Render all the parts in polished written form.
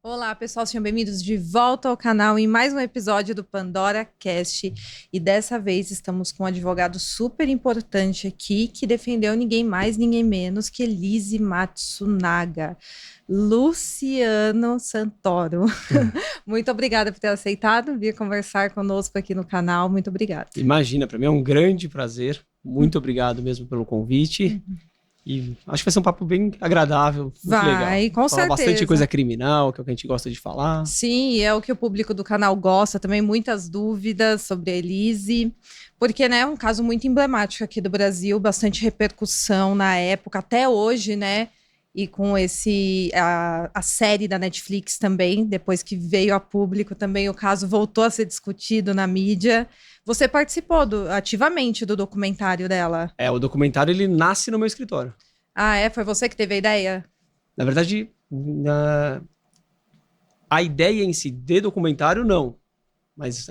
Olá, pessoal, sejam bem-vindos de volta ao canal em mais um episódio do Pandora Cast. E dessa vez estamos com um advogado super importante aqui que defendeu ninguém mais, ninguém menos que Elise Matsunaga, Luciano Santoro. Muito obrigada por ter aceitado vir conversar conosco aqui no canal. Muito obrigada. Imagina, para mim é um grande prazer. Muito obrigado mesmo pelo convite. E acho que vai ser um papo bem agradável, muito legal. Vai, com falar certeza. Bastante coisa criminal, que é o que a gente gosta de falar. Sim, é o que o público do canal gosta, também muitas dúvidas sobre a Elise, porque, né, é um caso muito emblemático aqui do Brasil, bastante repercussão na época, até hoje, né, e com a série da Netflix também, depois que veio a público também, o caso voltou a ser discutido na mídia. Você participou ativamente do documentário dela? O documentário ele nasce no meu escritório. Ah, é? Foi você que teve a ideia? Na verdade, a ideia em si de documentário, não. Mas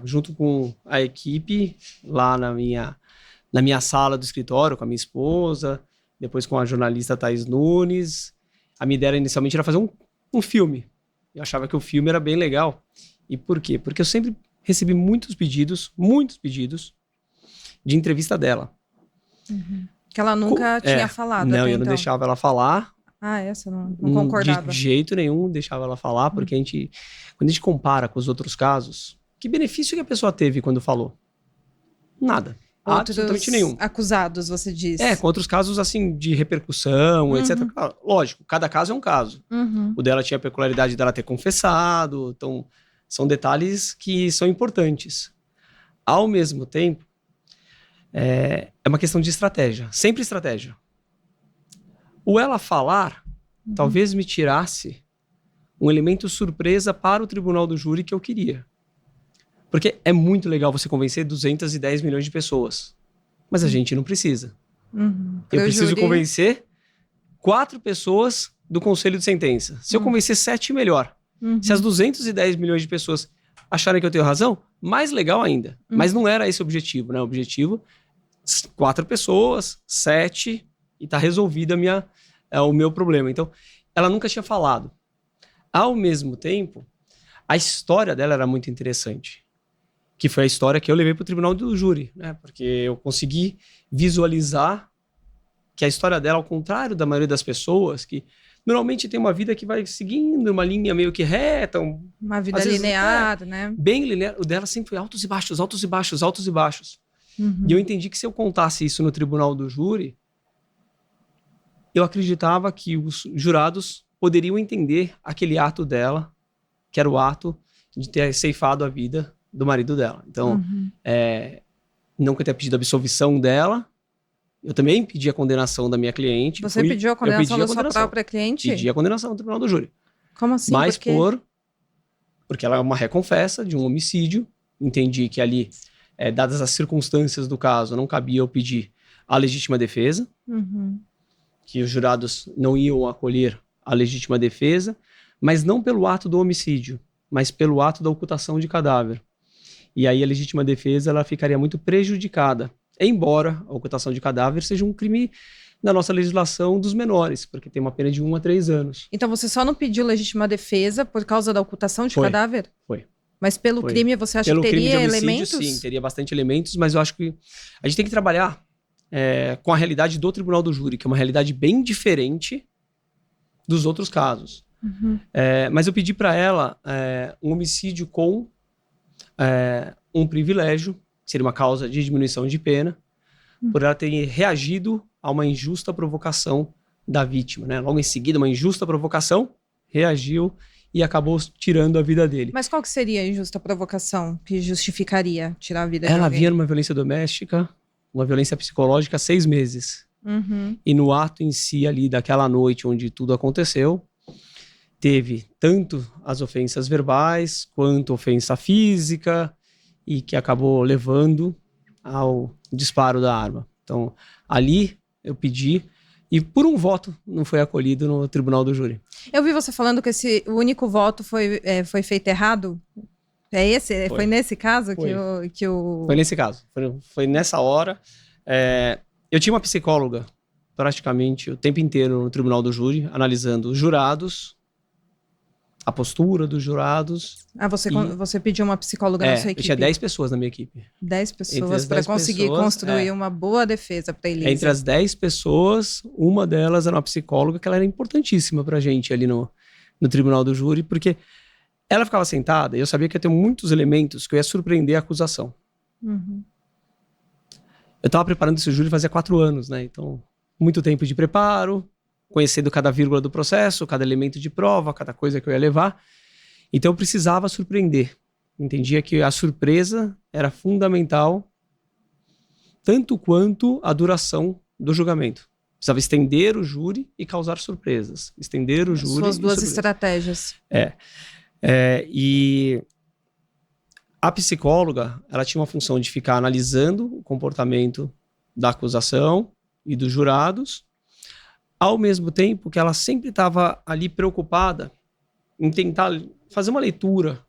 junto com a equipe, lá na minha sala do escritório, com a minha esposa, depois com a jornalista Thaís Nunes, a minha ideia inicialmente era fazer um filme. Eu achava que o filme era bem legal. E por quê? Porque eu sempre recebi muitos pedidos de entrevista dela. Uhum. Que ela nunca tinha falado não, até eu não então. deixava ela falar. Você não concordava? De jeito nenhum deixava ela falar, porque quando a gente compara com os outros casos, que benefício que a pessoa teve quando falou? Nada. Absolutamente nenhum. Acusados, você disse. Com outros casos, assim, de repercussão, etc. Lógico, cada caso é um caso. O dela tinha a peculiaridade dela ter confessado, então são detalhes que são importantes. Ao mesmo tempo, é uma questão de estratégia. Sempre estratégia. O ela falar, talvez me tirasse um elemento surpresa para o tribunal do júri que eu queria. Porque é muito legal você convencer 210 milhões de pessoas. Mas a gente não precisa. Eu preciso convencer 4 pessoas do conselho de sentença. Se eu convencer 7, melhor. Se as 210 milhões de pessoas acharem que eu tenho razão, mais legal ainda. Mas não era esse o objetivo, né? O objetivo, 4 pessoas, 7, e tá resolvido o meu problema. Então, ela nunca tinha falado. Ao mesmo tempo, a história dela era muito interessante. Que foi a história que eu levei para o tribunal do júri, né? Porque eu consegui visualizar que a história dela, ao contrário da maioria das pessoas, que normalmente tem uma vida que vai seguindo uma linha meio que reta. Uma vida linear, né? Bem linear. O dela sempre foi altos e baixos, altos e baixos, altos e baixos. E eu entendi que se eu contasse isso no tribunal do júri, eu acreditava que os jurados poderiam entender aquele ato dela, que era o ato de ter ceifado a vida do marido dela. Então, não que eu tenha pedido a absolvição dela, eu também pedi a condenação da minha cliente. Você pediu a condenação da sua própria cliente? Pedi a condenação no tribunal do júri. Como assim? Mas porque ela é uma reconfessa de um homicídio. Entendi que ali, dadas as circunstâncias do caso, não cabia eu pedir a legítima defesa. Que os jurados não iam acolher a legítima defesa, mas não pelo ato do homicídio, mas pelo ato da ocultação de cadáver. E aí a legítima defesa ela ficaria muito prejudicada, embora a ocultação de cadáver seja um crime na nossa legislação dos menores, porque tem uma pena de 1 a 3 anos. Então você só não pediu legítima defesa por causa da ocultação de cadáver? Foi. Mas pelo crime você acha que teria crime de homicídio, elementos? Sim, teria bastante elementos, mas eu acho que a gente tem que trabalhar com a realidade do tribunal do júri, que é uma realidade bem diferente dos outros casos. Mas eu pedi para ela um homicídio com um privilégio, que seria uma causa de diminuição de pena, por ela ter reagido a uma injusta provocação da vítima, né? Logo em seguida, uma injusta provocação, reagiu e acabou tirando a vida dele. Mas qual que seria a injusta provocação que justificaria tirar a vida de alguém? Ela vinha numa violência doméstica, uma violência psicológica há 6 meses. E no ato em si ali daquela noite onde tudo aconteceu, teve tanto as ofensas verbais quanto ofensa física e que acabou levando ao disparo da arma. Então ali eu pedi e por um voto não foi acolhido no tribunal do júri. Eu vi você falando que o único voto foi feito errado. Foi nesse caso que o... Foi nesse caso. Foi nessa hora. Eu tinha uma psicóloga praticamente o tempo inteiro no tribunal do júri, analisando os jurados, a postura dos jurados. Você pediu uma psicóloga na sua equipe? Eu tinha 10 pessoas na minha equipe. 10 pessoas para conseguir construir uma boa defesa para Elise. Entre as 10 pessoas, uma delas era uma psicóloga, que ela era importantíssima pra gente ali no tribunal do júri, porque ela ficava sentada e eu sabia que ia ter muitos elementos que eu ia surpreender a acusação. Uhum. Eu estava preparando esse júri fazia 4 anos, né? Então, muito tempo de preparo, conhecendo cada vírgula do processo, cada elemento de prova, cada coisa que eu ia levar. Então, eu precisava surpreender. Entendia que a surpresa era fundamental, tanto quanto a duração do julgamento. Precisava estender o júri e causar surpresas. Estender o júri. Suas duas estratégias. E a psicóloga, ela tinha uma função de ficar analisando o comportamento da acusação e dos jurados, ao mesmo tempo que ela sempre estava ali preocupada em tentar fazer uma leitura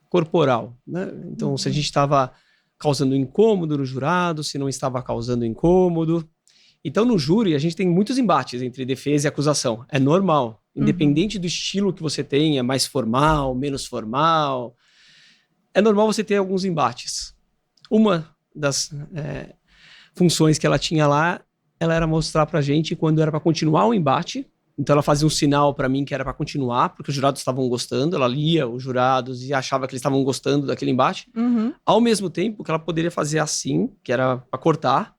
corporal, né? Então, se a gente estava causando incômodo no jurado, se não estava causando incômodo. Então, no júri, a gente tem muitos embates entre defesa e acusação. É normal. Independente do estilo que você tem, é mais formal, menos formal. É normal você ter alguns embates. Uma das funções que ela tinha lá, ela era mostrar pra gente quando era para continuar o embate. Então ela fazia um sinal para mim que era para continuar, porque os jurados estavam gostando. Ela lia os jurados e achava que eles estavam gostando daquele embate. Uhum. Ao mesmo tempo que ela poderia fazer assim, que era para cortar.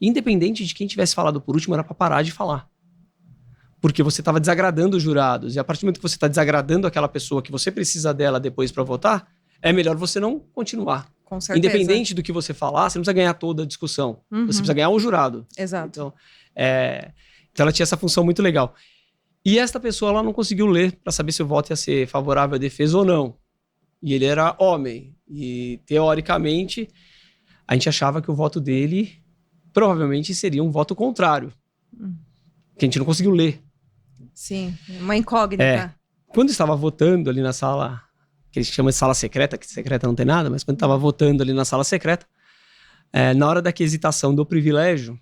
Independente de quem tivesse falado por último, era para parar de falar. Porque você estava desagradando os jurados. E a partir do momento que você está desagradando aquela pessoa que você precisa dela depois para votar, é melhor você não continuar. Com certeza. Independente do que você falar, você não precisa ganhar toda a discussão. Uhum. Você precisa ganhar o jurado. Exato. Então ela tinha essa função muito legal. E esta pessoa, ela não conseguiu ler para saber se o voto ia ser favorável à defesa ou não. E ele era homem. E, teoricamente, a gente achava que o voto dele provavelmente seria um voto contrário. Que a gente não conseguiu ler. Sim, uma incógnita. Quando estava votando ali na sala, que eles chamam de sala secreta, que secreta não tem nada, mas quando estava votando ali na sala secreta, na hora da aquisitação do privilégio,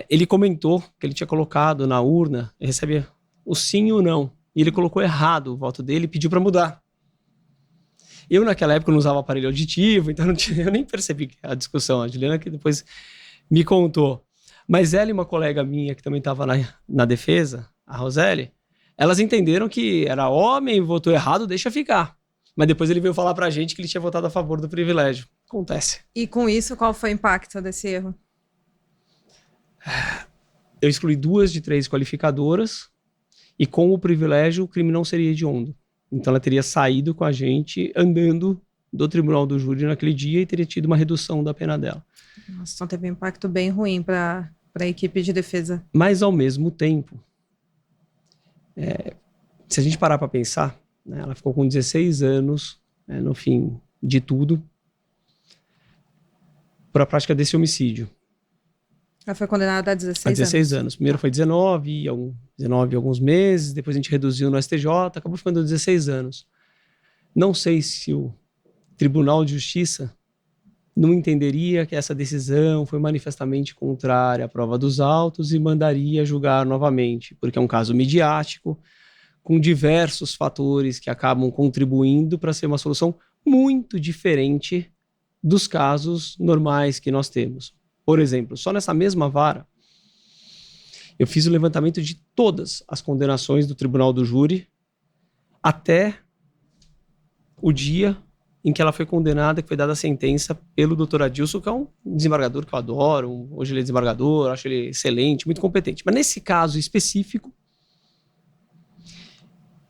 ele comentou que ele tinha colocado na urna, ele recebia o sim ou não, e ele colocou errado o voto dele e pediu para mudar. Eu, naquela época, não usava aparelho auditivo, então eu nem percebi a discussão. A Juliana que depois me contou. Mas ela e uma colega minha, que também estava na defesa, a Roseli, elas entenderam que era homem, votou errado, deixa ficar. Mas depois ele veio falar pra gente que ele tinha votado a favor do privilégio. Acontece. E com isso, qual foi o impacto desse erro? Eu excluí 2 de 3 qualificadoras e com o privilégio o crime não seria hediondo. Então ela teria saído com a gente andando do tribunal do júri naquele dia e teria tido uma redução da pena dela. Nossa, então teve um impacto bem ruim para a equipe de defesa. Mas ao mesmo tempo, se a gente parar para pensar, né, ela ficou com 16 anos, no fim de tudo, por a prática desse homicídio. Ela foi condenada a 16 anos. A 16 anos. Primeiro foi 19 alguns meses, depois a gente reduziu no STJ, acabou ficando 16 anos. Não sei se o Tribunal de Justiça não entenderia que essa decisão foi manifestamente contrária à prova dos autos e mandaria julgar novamente, porque é um caso midiático, com diversos fatores que acabam contribuindo para ser uma solução muito diferente dos casos normais que nós temos. Por exemplo, só nessa mesma vara, eu fiz o levantamento de todas as condenações do Tribunal do Júri até o dia em que ela foi condenada, que foi dada a sentença pelo Dr. Adilson, que é um desembargador que eu adoro. Hoje ele é desembargador, acho ele excelente, muito competente. Mas nesse caso específico,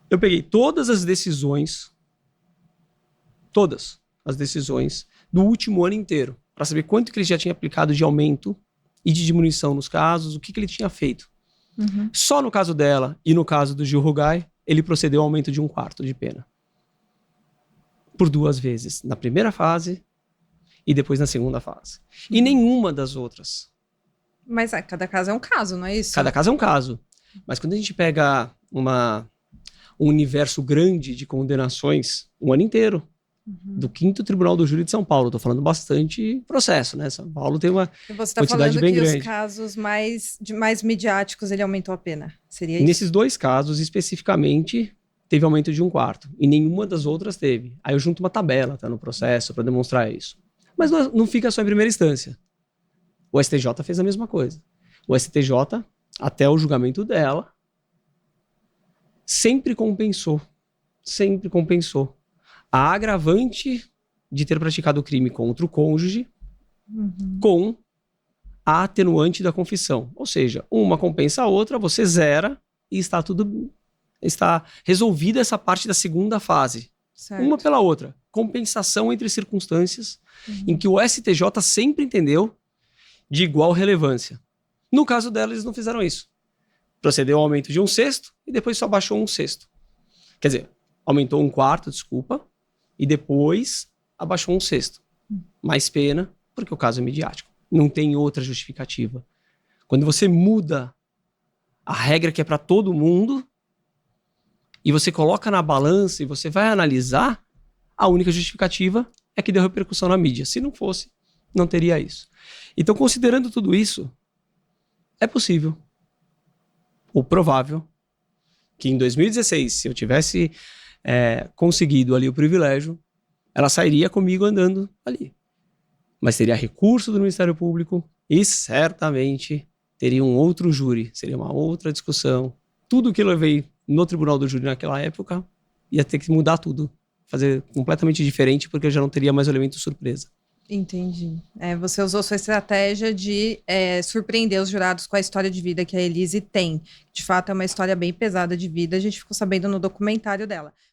eu peguei todas as decisões do último ano inteiro, para saber quanto que ele já tinha aplicado de aumento e de diminuição nos casos, o que ele tinha feito. Só no caso dela e no caso do Gil Rugai, ele procedeu ao aumento de 1/4 de pena. Por 2 vezes, na primeira fase e depois na segunda fase. E nenhuma das outras. Mas cada caso é um caso, não é isso? Cada caso é um caso. Mas quando a gente pega um universo grande de condenações, um ano inteiro, do 5º Tribunal do Júri de São Paulo. Estou falando bastante processo, né? São Paulo tem uma e você está quantidade falando bem que grande. os casos mais midiáticos, ele aumentou a pena? Seria isso? Nesses 2 casos, especificamente, teve aumento de 1/4. E nenhuma das outras teve. Aí eu junto uma tabela, tá, no processo, para demonstrar isso. Mas não fica só em primeira instância. O STJ fez a mesma coisa. O STJ, até o julgamento dela, sempre compensou a agravante de ter praticado o crime contra o cônjuge com a atenuante da confissão. Ou seja, uma compensa a outra, você zera e está resolvida essa parte da segunda fase. Certo. Uma pela outra. Compensação entre circunstâncias em que o STJ sempre entendeu de igual relevância. No caso dela, eles não fizeram isso. Procedeu ao aumento de 1/6 e depois só baixou 1/6. Quer dizer, aumentou 1/4, desculpa, e depois abaixou 1/6. Mais pena, porque o caso é midiático. Não tem outra justificativa. Quando você muda a regra que é para todo mundo e você coloca na balança e você vai analisar, a única justificativa é que deu repercussão na mídia. Se não fosse, não teria isso. Então, considerando tudo isso, é possível, ou provável, que em 2016, se eu tivesse conseguido ali o privilégio, ela sairia comigo andando ali. Mas teria recurso do Ministério Público e certamente teria um outro júri, seria uma outra discussão. Tudo que eu levei no Tribunal do Júri naquela época ia ter que mudar tudo, fazer completamente diferente, porque eu já não teria mais o elemento surpresa. Entendi. Você usou sua estratégia de surpreender os jurados com a história de vida que a Elise tem. De fato, é uma história bem pesada de vida, a gente ficou sabendo no documentário dela.